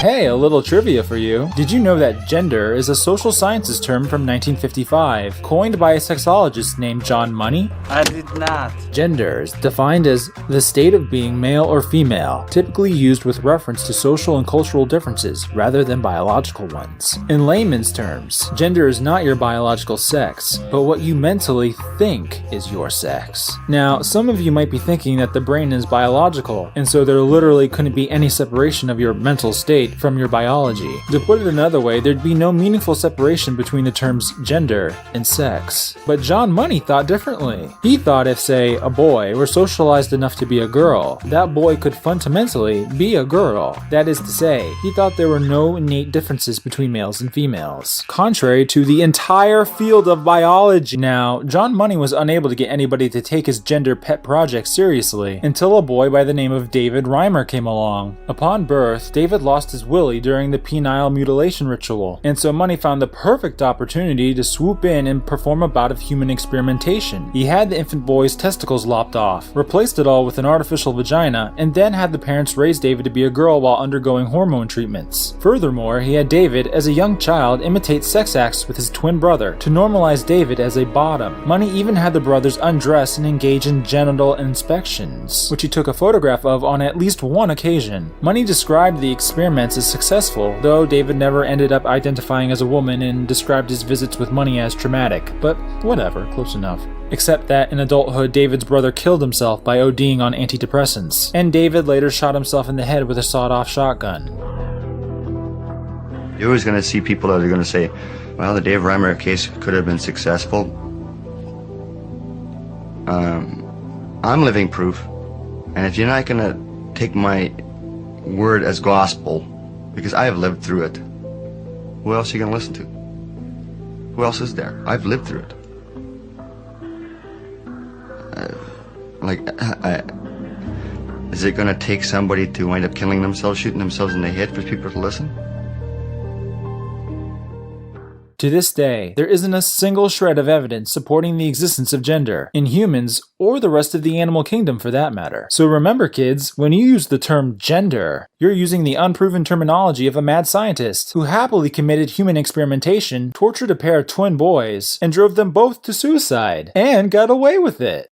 Hey, a little trivia for you. Did you know that gender is a social sciences term from 1955, coined by a sexologist named John Money? I did not. Gender is defined as the state of being male or female, typically used with reference to social and cultural differences rather than biological ones. In layman's terms, gender is not your biological sex, but what you mentally think is your sex. Now, some of you might be thinking that the brain is biological, and so there literally couldn't be any separation of your mental state from your biology. To put it another way, there'd be no meaningful separation between the terms gender and sex. But John Money thought differently. He thought if, say, a boy were socialized enough to be a girl, that boy could fundamentally be a girl. That is to say, he thought there were no innate differences between males and females, contrary to the entire field of biology. Now, John Money was unable to get anybody to take his gender pet project seriously until a boy by the name of David Reimer came along. Upon birth, David lost his willy during the penile mutilation ritual, and so Money found the perfect opportunity to swoop in and perform a bout of human experimentation. He had the infant boy's testicles lopped off, replaced it all with an artificial vagina, and then had the parents raise David to be a girl while undergoing hormone treatments. Furthermore, he had David, as a young child, imitate sex acts with his twin brother to normalize David as a bottom. Money even had the brothers undress and engage in genital inspections, which he took a photograph of on at least one occasion. Money described the experiments as successful, though David never ended up identifying as a woman and described his visits with Money as traumatic. But whatever, close enough. Except that in adulthood, David's brother killed himself by ODing on antidepressants, and David later shot himself in the head with a sawed-off shotgun. You're always going to see people that are going to say, well, the Dave Reimer case could have been successful. I'm living proof, and if you're not going to take my word as gospel, because I have lived through it, who else are you going to listen to? Who else is there? I've lived through it. Is it going to take somebody to wind up killing themselves, shooting themselves in the head for people to listen? To this day, there isn't a single shred of evidence supporting the existence of gender, in humans or the rest of the animal kingdom for that matter. So remember kids, when you use the term gender, you're using the unproven terminology of a mad scientist who happily committed human experimentation, tortured a pair of twin boys, and drove them both to suicide, and got away with it.